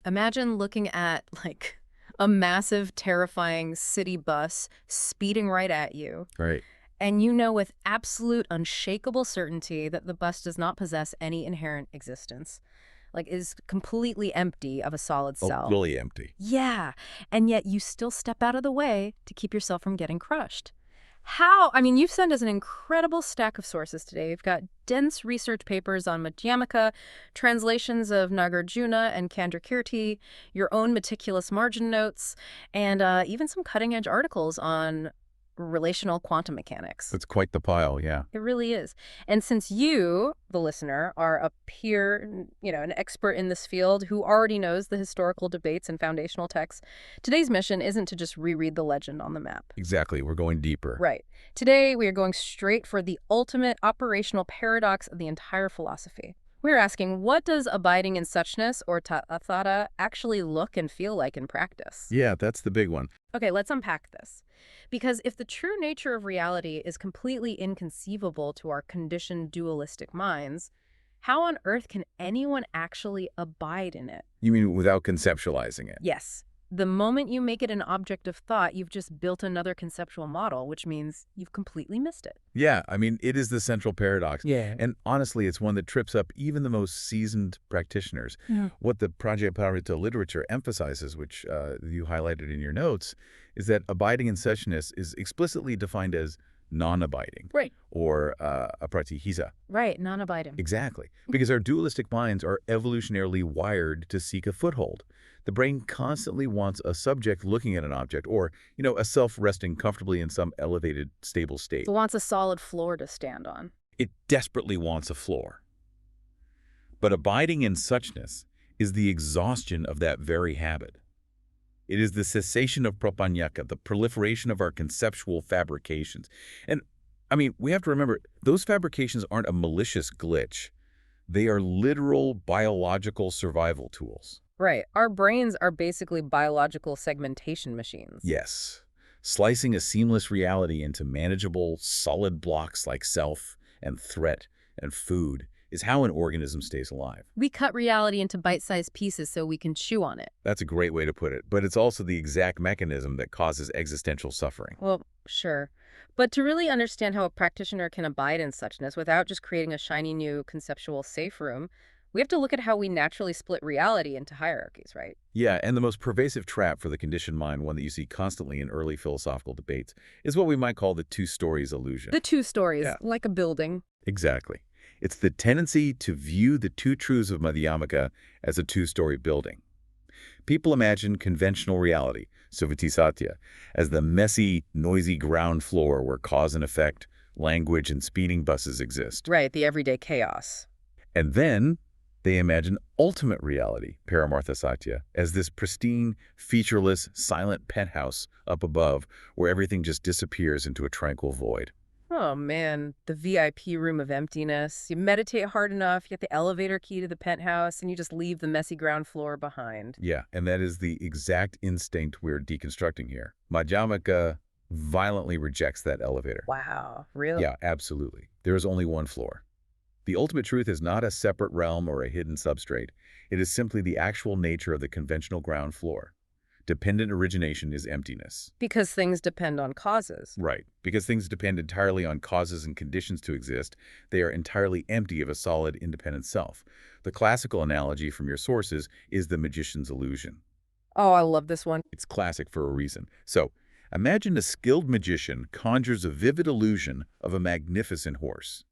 Imagine looking at, like, a massive, terrifying city bus speeding right at you, Right. and you know with absolute, unshakable certainty that the bus does not possess any inherent existence, like, is completely empty of a solid Oh, self. really empty. Yeah, and yet you still step out of the way to keep yourself from getting crushed. How? I mean, you've sent us an incredible stack of sources today. You've got dense research papers on Madhyamaka, translations of Nāgārjuna and Candrakirti, your own meticulous margin notes, and even some cutting-edge articles on relational quantum mechanics. That's quite the pile, yeah. It really is. And since you, the listener, are a peer, an expert in this field who already knows the historical debates and foundational texts, today's mission isn't to just reread the legend on the map. Exactly. We're going deeper. Right. Today, we are going straight for the ultimate operational paradox of the entire philosophy. We're asking, what does abiding in suchness, or tathatā, actually look and feel like in practice? Yeah, that's the big one. Okay, let's unpack this. Because if the true nature of reality is completely inconceivable to our conditioned dualistic minds, how on earth can anyone actually abide in it? You mean without conceptualizing it? Yes. The moment you make it an object of thought, you've just built another conceptual model, which means you've completely missed it. Yeah, I mean, it is the central paradox. Yeah. And honestly, it's one that trips up even the most seasoned practitioners. Yeah. What the prapañca literature emphasizes, which you highlighted in your notes, is that abiding in suchness is explicitly defined as non-abiding. Right. Or apratiṣṭhita. Right, non-abiding. Exactly. Because our dualistic minds are evolutionarily wired to seek a foothold. The brain constantly wants a subject looking at an object, or, a self resting comfortably in some elevated, stable state. It wants a solid floor to stand on. It desperately wants a floor. But abiding in suchness is the exhaustion of that very habit. It is the cessation of prapañca, the proliferation of our conceptual fabrications. And, we have to remember, those fabrications aren't a malicious glitch. They are literal biological survival tools. Right. Our brains are basically biological segmentation machines. Yes. Slicing a seamless reality into manageable, solid blocks like self and threat and food is how an organism stays alive. We cut reality into bite-sized pieces so we can chew on it. That's a great way to put it, but it's also the exact mechanism that causes existential suffering. Well, sure. But to really understand how a practitioner can abide in suchness without just creating a shiny new conceptual safe room, we have to look at how we naturally split reality into hierarchies, right? Yeah, and the most pervasive trap for the conditioned mind, one that you see constantly in early philosophical debates, is what we might call the two stories illusion. The two stories, Yeah. like a building. Exactly. It's the tendency to view the two truths of Madhyamaka as a two-story building. People imagine conventional reality, superimposing, as the messy, noisy ground floor where cause and effect, language, and speeding buses exist. Right, the everyday chaos. And then they imagine ultimate reality, paramarthasatya, as this pristine, featureless, silent penthouse up above where everything just disappears into a tranquil void. Oh man, the VIP room of emptiness. You meditate hard enough, you get the elevator key to the penthouse, and you just leave the messy ground floor behind. Yeah, and that is the exact instinct we're deconstructing here. Madhyamaka violently rejects that elevator. Wow, really? Yeah, absolutely. There is only one floor. The ultimate truth is not a separate realm or a hidden substrate. It is simply the actual nature of the conventional ground floor. Dependent origination is emptiness. Because things depend on causes. Right. Because things depend entirely on causes and conditions to exist, they are entirely empty of a solid, independent self. The classical analogy from your sources is the magician's illusion. Oh, I love this one. It's classic for a reason. So, imagine a skilled magician conjures a vivid illusion of a magnificent horse.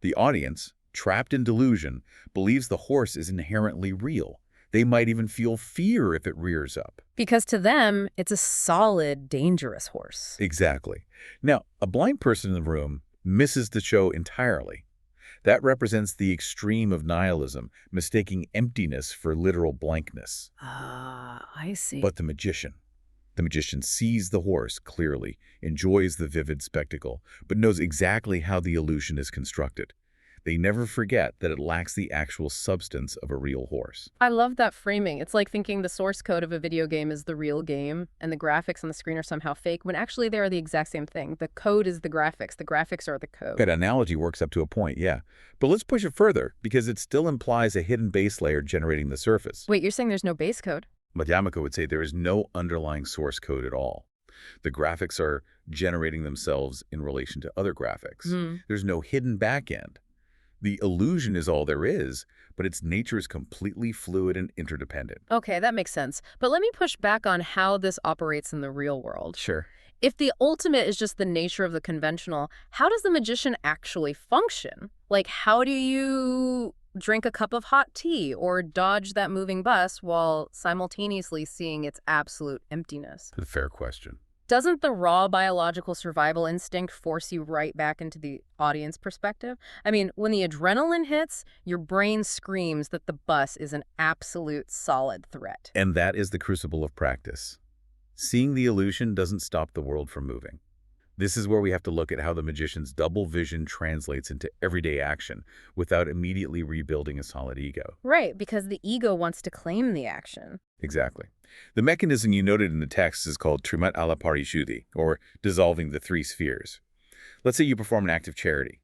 The audience, trapped in delusion, believes the horse is inherently real. They might even feel fear if it rears up. Because to them, it's a solid, dangerous horse. Exactly. Now, a blind person in the room misses the show entirely. That represents the extreme of nihilism, mistaking emptiness for literal blankness. Ah, I see. But the magician sees the horse clearly, enjoys the vivid spectacle, but knows exactly how the illusion is constructed. They never forget that it lacks the actual substance of a real horse. I love that framing. It's like thinking the source code of a video game is the real game and the graphics on the screen are somehow fake, when actually they are the exact same thing. The code is the graphics are the code. That analogy works up to a point, yeah. But let's push it further, because it still implies a hidden base layer generating the surface. Wait, you're saying there's no base code? Madhyamaka would say there is no underlying source code at all. The graphics are generating themselves in relation to other graphics. There's no hidden backend. The illusion is all there is, but its nature is completely fluid and interdependent. Okay, that makes sense. But let me push back on how this operates in the real world. Sure. If the ultimate is just the nature of the conventional, how does the magician actually function? Like, how do you drink a cup of hot tea or dodge that moving bus while simultaneously seeing its absolute emptiness? A fair question. Doesn't the raw biological survival instinct force you right back into the audience perspective? I mean, when the adrenaline hits, your brain screams that the bus is an absolute solid threat. And that is the crucible of practice. Seeing the illusion doesn't stop the world from moving. This is where we have to look at how the magician's double vision translates into everyday action without immediately rebuilding a solid ego. Right, because the ego wants to claim the action. Exactly. The mechanism you noted in the text is called trimat apratiṣṭhita, or dissolving the three spheres. Let's say you perform an act of charity,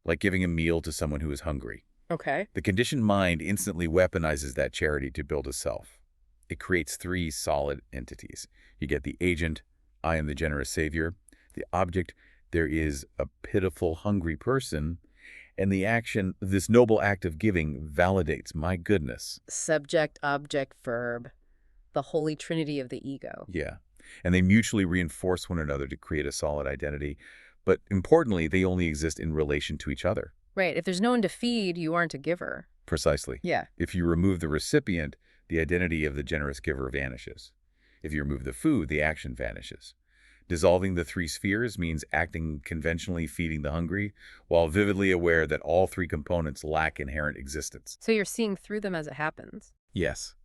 like giving a meal to someone who is hungry. Okay. The conditioned mind instantly weaponizes that charity to build a self. It creates three solid entities. You get the agent, I am the generous savior. The object, there is a pitiful, hungry person. And the action, this noble act of giving, validates my goodness. Subject, object, verb. The holy trinity of the ego. Yeah. And they mutually reinforce one another to create a solid identity. But importantly, they only exist in relation to each other. Right. If there's no one to feed, you aren't a giver. Precisely. Yeah. If you remove the recipient, the identity of the generous giver vanishes. If you remove the food, the action vanishes. Dissolving the three spheres means acting conventionally, feeding the hungry, while vividly aware that all three components lack inherent existence. So you're seeing through them as it happens. Yes.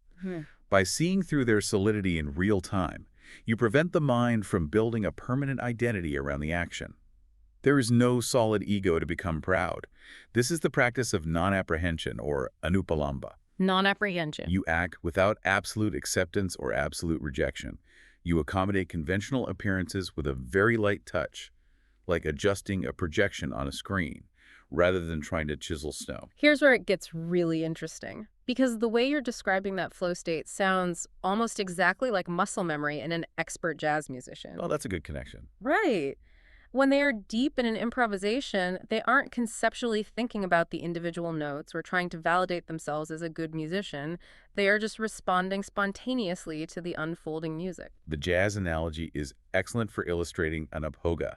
By seeing through their solidity in real time, you prevent the mind from building a permanent identity around the action. There is no solid ego to become proud. This is the practice of non-apprehension, or anupalamba. Non-apprehension. You act without absolute acceptance or absolute rejection. You accommodate conventional appearances with a very light touch, like adjusting a projection on a screen, rather than trying to chisel snow. Here's where it gets really interesting. Because the way you're describing that flow state sounds almost exactly like muscle memory in an expert jazz musician. Oh, that's a good connection. Right. When they are deep in an improvisation, they aren't conceptually thinking about the individual notes or trying to validate themselves as a good musician. They are just responding spontaneously to the unfolding music. The jazz analogy is excellent for illustrating anubhoga,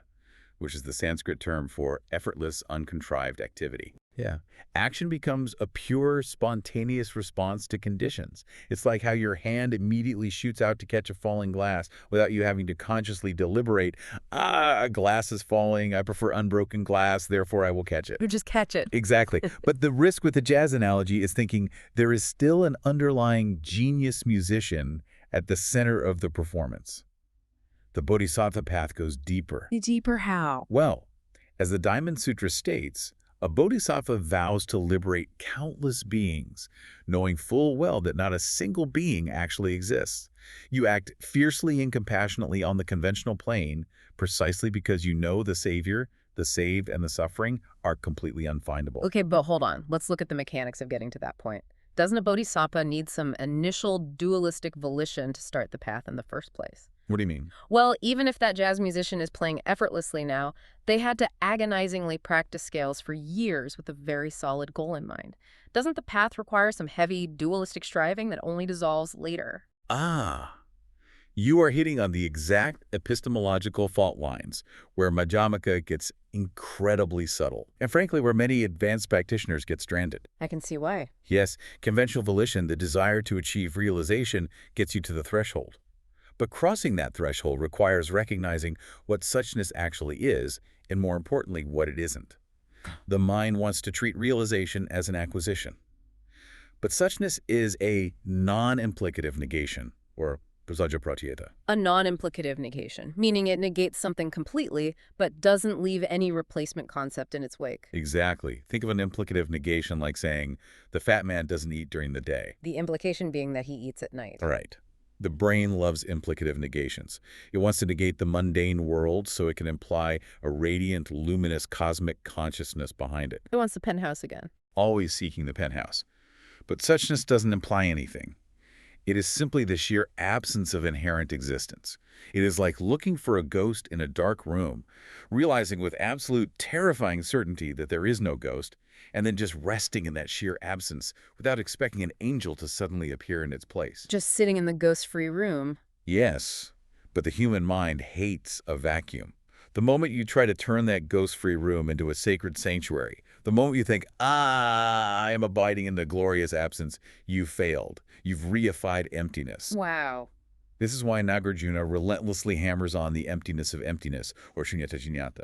which is the Sanskrit term for effortless, uncontrived activity. Yeah. Action becomes a pure, spontaneous response to conditions. It's like how your hand immediately shoots out to catch a falling glass without you having to consciously deliberate, a glass is falling, I prefer unbroken glass, therefore I will catch it. Or just catch it. Exactly. But the risk with the jazz analogy is thinking there is still an underlying genius musician at the center of the performance. The bodhisattva path goes deeper. Deeper how? Well, as the Diamond Sutra states, a bodhisattva vows to liberate countless beings, knowing full well that not a single being actually exists. You act fiercely and compassionately on the conventional plane precisely because you know the savior, the saved, and the suffering are completely unfindable. Okay, but hold on. Let's look at the mechanics of getting to that point. Doesn't a bodhisattva need some initial dualistic volition to start the path in the first place? What do you mean? Well, even if that jazz musician is playing effortlessly now, they had to agonizingly practice scales for years with a very solid goal in mind. Doesn't the path require some heavy dualistic striving that only dissolves later? Ah, you are hitting on the exact epistemological fault lines where Madhyamaka gets incredibly subtle, and frankly where many advanced practitioners get stranded. I can see why. Yes, conventional volition, the desire to achieve realization, gets you to the threshold. But crossing that threshold requires recognizing what suchness actually is, and more importantly, what it isn't. The mind wants to treat realization as an acquisition. But suchness is a non-implicative negation, or apratiṣṭhita. A non-implicative negation, meaning it negates something completely, but doesn't leave any replacement concept in its wake. Exactly. Think of an implicative negation like saying, the fat man doesn't eat during the day. The implication being that he eats at night. Right. The brain loves implicative negations. It wants to negate the mundane world so it can imply a radiant, luminous, cosmic consciousness behind it. It wants the penthouse again. Always seeking the penthouse. But suchness doesn't imply anything. It is simply the sheer absence of inherent existence. It is like looking for a ghost in a dark room, realizing with absolute terrifying certainty that there is no ghost, and then just resting in that sheer absence without expecting an angel to suddenly appear in its place. Just sitting in the ghost-free room. Yes, but the human mind hates a vacuum. The moment you try to turn that ghost-free room into a sacred sanctuary, the moment you think, I am abiding in the glorious absence, you've failed. You've reified emptiness. Wow. This is why Nāgārjuna relentlessly hammers on the emptiness of emptiness, or shunyata.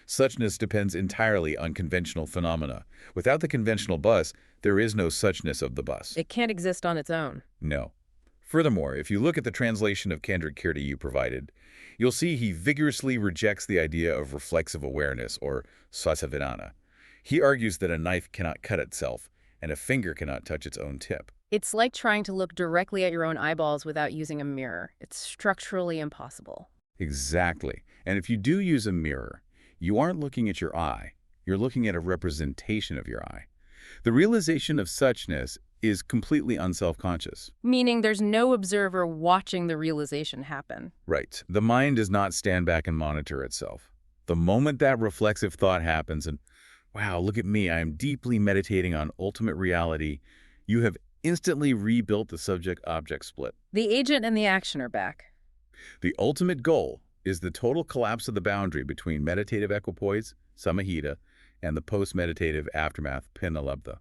Suchness depends entirely on conventional phenomena. Without the conventional bus, there is no suchness of the bus. It can't exist on its own. No. Furthermore, if you look at the translation of Candrakirti you provided, you'll see he vigorously rejects the idea of reflexive awareness, or sasavidana. He argues that a knife cannot cut itself, and a finger cannot touch its own tip. It's like trying to look directly at your own eyeballs without using a mirror. It's structurally impossible. Exactly. And if you do use a mirror, you aren't looking at your eye. You're looking at a representation of your eye. The realization of suchness is completely unself-conscious. Meaning there's no observer watching the realization happen. Right. The mind does not stand back and monitor itself. The moment that reflexive thought happens and, wow, look at me, I am deeply meditating on ultimate reality, you have instantly rebuilt the subject-object split. The agent and the action are back. The ultimate goal is the total collapse of the boundary between meditative equipoise, samahita, and the post-meditative aftermath, pinalabdha.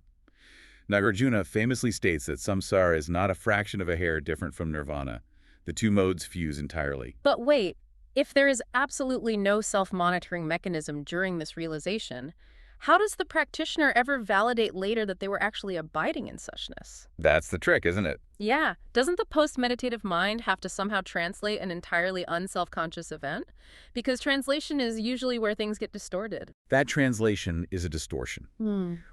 Nāgārjuna famously states that samsara is not a fraction of a hair different from nirvana. The two modes fuse entirely. But wait, if there is absolutely no self-monitoring mechanism during this realization, how does the practitioner ever validate later that they were actually abiding in suchness? That's the trick, isn't it? Yeah. Doesn't the post-meditative mind have to somehow translate an entirely unself-conscious event? Because translation is usually where things get distorted. That translation is a distortion,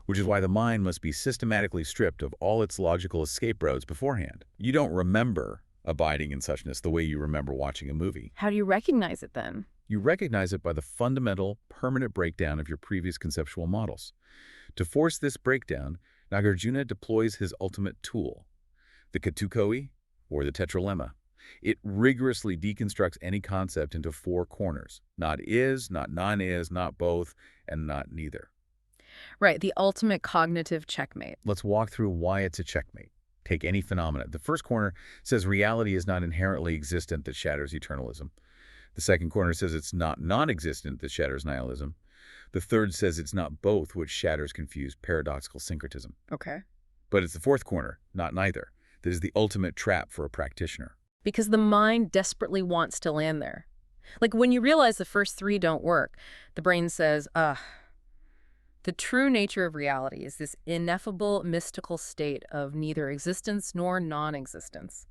which is why the mind must be systematically stripped of all its logical escape roads beforehand. You don't remember abiding in suchness the way you remember watching a movie. How do you recognize it then? You recognize it by the fundamental, permanent breakdown of your previous conceptual models. To force this breakdown, Nāgārjuna deploys his ultimate tool, the katukoi, or the tetralemma. It rigorously deconstructs any concept into four corners: not is, not non-is, not both, and not neither. Right, the ultimate cognitive checkmate. Let's walk through why it's a checkmate. Take any phenomena. The first corner says reality is not inherently existent that shatters eternalism. The second corner says it's not non-existent that shatters nihilism. The third says it's not both, which shatters confused paradoxical syncretism. Okay. But it's the fourth corner, not neither, that is the ultimate trap for a practitioner. Because the mind desperately wants to land there. Like when you realize the first three don't work, the brain says, the true nature of reality is this ineffable, mystical state of neither existence nor non-existence.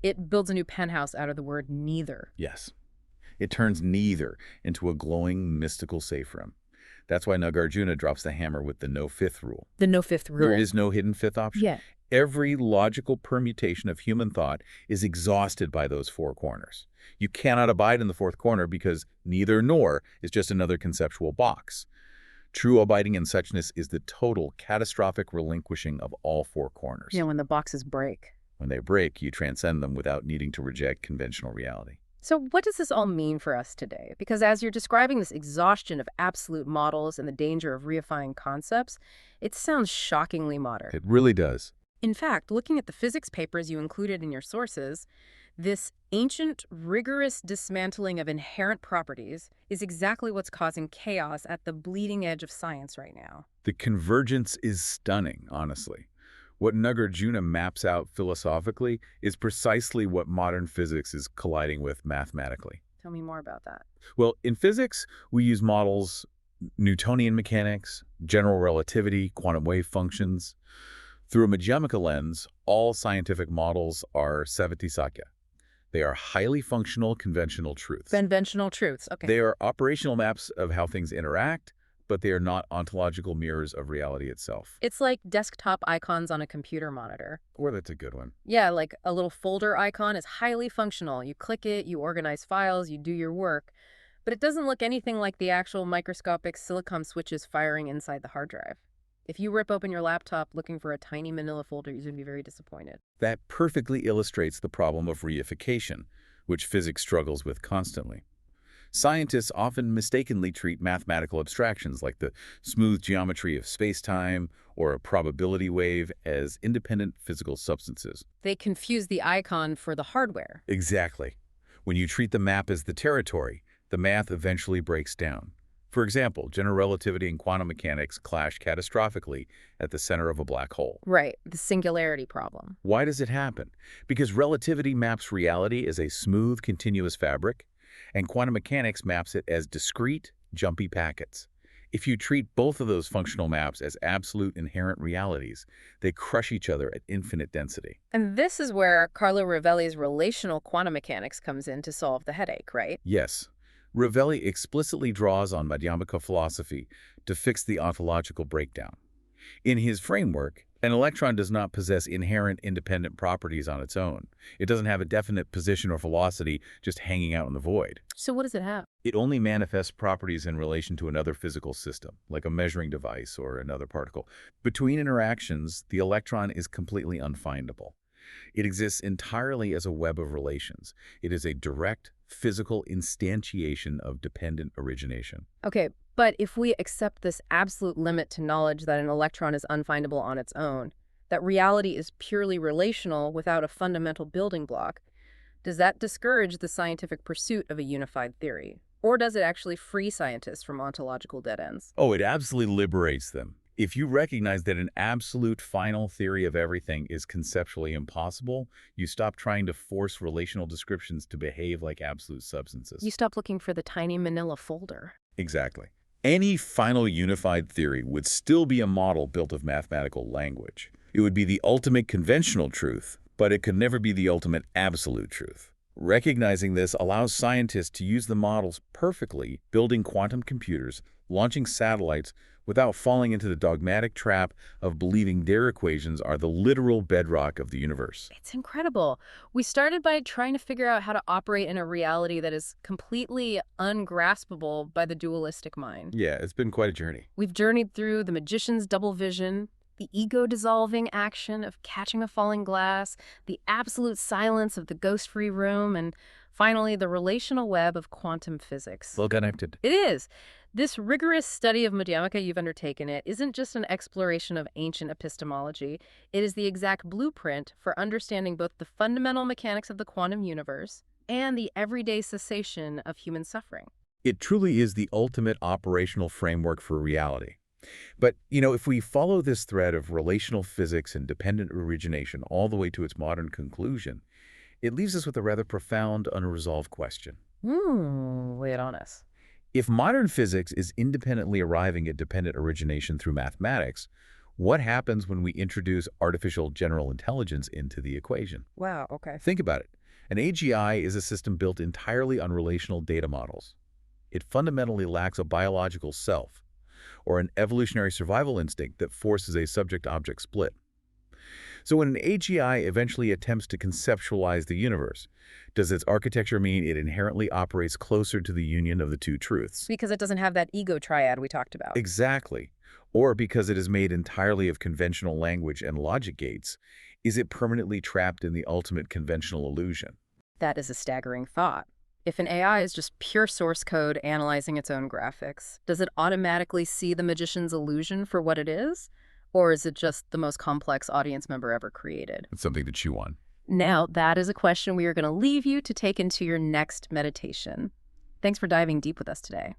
It builds a new penthouse out of the word neither. Yes. It turns neither into a glowing, mystical safe room. That's why Nāgārjuna drops the hammer with the no-fifth rule. The no-fifth rule. There is no hidden fifth option. Yeah. Every logical permutation of human thought is exhausted by those four corners. You cannot abide in the fourth corner because neither nor is just another conceptual box. True abiding in suchness is the total, catastrophic relinquishing of all four corners. Yeah, when the boxes break. When they break, you transcend them without needing to reject conventional reality. So what does this all mean for us today? Because as you're describing this exhaustion of absolute models and the danger of reifying concepts, it sounds shockingly modern. It really does. In fact, looking at the physics papers you included in your sources, this ancient, rigorous dismantling of inherent properties is exactly what's causing chaos at the bleeding edge of science right now. The convergence is stunning, honestly. What Nāgārjuna maps out philosophically is precisely what modern physics is colliding with mathematically. Tell me more about that. Well, in physics, we use models, Newtonian mechanics, general relativity, quantum wave functions. Through a Madhyamaka lens, all scientific models are savatthi sakya, They are highly functional, conventional truths. Conventional truths. Okay. They are operational maps of how things interact, but they are not ontological mirrors of reality itself. It's like desktop icons on a computer monitor. Or that's a good one. Yeah, like a little folder icon is highly functional. You click it, you organize files, you do your work. But it doesn't look anything like the actual microscopic silicon switches firing inside the hard drive. If you rip open your laptop looking for a tiny manila folder, you're going to be very disappointed. That perfectly illustrates the problem of reification, which physics struggles with constantly. Scientists often mistakenly treat mathematical abstractions like the smooth geometry of space-time or a probability wave as independent physical substances. They confuse the icon for the hardware. Exactly. When you treat the map as the territory, the math eventually breaks down. For example, general relativity and quantum mechanics clash catastrophically at the center of a black hole. Right, the singularity problem. Why does it happen? Because relativity maps reality as a smooth, continuous fabric, and quantum mechanics maps it as discrete, jumpy packets. If you treat both of those functional maps as absolute inherent realities, they crush each other at infinite density. And this is where Carlo Rovelli's relational quantum mechanics comes in to solve the headache, right? Yes. Rovelli explicitly draws on Madhyamaka philosophy to fix the ontological breakdown. In his framework, an electron does not possess inherent independent properties on its own. It doesn't have a definite position or velocity just hanging out in the void. So what does it have? It only manifests properties in relation to another physical system, like a measuring device or another particle. Between interactions, the electron is completely unfindable. It exists entirely as a web of relations. It is a direct, physical instantiation of dependent origination. Okay, but if we accept this absolute limit to knowledge that an electron is unfindable on its own, that reality is purely relational without a fundamental building block, does that discourage the scientific pursuit of a unified theory? Or does it actually free scientists from ontological dead ends? Oh, it absolutely liberates them. If you recognize that an absolute final theory of everything is conceptually impossible, you stop trying to force relational descriptions to behave like absolute substances. You stop looking for the tiny manila folder. Exactly. Any final unified theory would still be a model built of mathematical language. It would be the ultimate conventional truth, but it could never be the ultimate absolute truth. Recognizing this allows scientists to use the models perfectly, building quantum computers, launching satellites, without falling into the dogmatic trap of believing their equations are the literal bedrock of the universe. It's incredible. We started by trying to figure out how to operate in a reality that is completely ungraspable by the dualistic mind. Yeah, it's been quite a journey. We've journeyed through the magician's double vision, the ego-dissolving action of catching a falling glass, the absolute silence of the ghost-free room, and finally, the relational web of quantum physics. Well connected. It is. This rigorous study of Madhyamaka you've undertaken isn't just an exploration of ancient epistemology. It is the exact blueprint for understanding both the fundamental mechanics of the quantum universe and the everyday cessation of human suffering. It truly is the ultimate operational framework for reality. But, if we follow this thread of relational physics and dependent origination all the way to its modern conclusion, it leaves us with a rather profound, unresolved question. Lay it on us. If modern physics is independently arriving at dependent origination through mathematics, what happens when we introduce artificial general intelligence into the equation? Wow, okay. Think about it. An AGI is a system built entirely on relational data models. It fundamentally lacks a biological self, or an evolutionary survival instinct that forces a subject-object split. So when an AGI eventually attempts to conceptualize the universe, does its architecture mean it inherently operates closer to the union of the two truths? Because it doesn't have that ego triad we talked about. Exactly. Or because it is made entirely of conventional language and logic gates, is it permanently trapped in the ultimate conventional illusion? That is a staggering thought. If an AI is just pure source code analyzing its own graphics, does it automatically see the magician's illusion for what it is? Or is it just the most complex audience member ever created? It's something to chew on. Now, that is a question we are going to leave you to take into your next meditation. Thanks for diving deep with us today.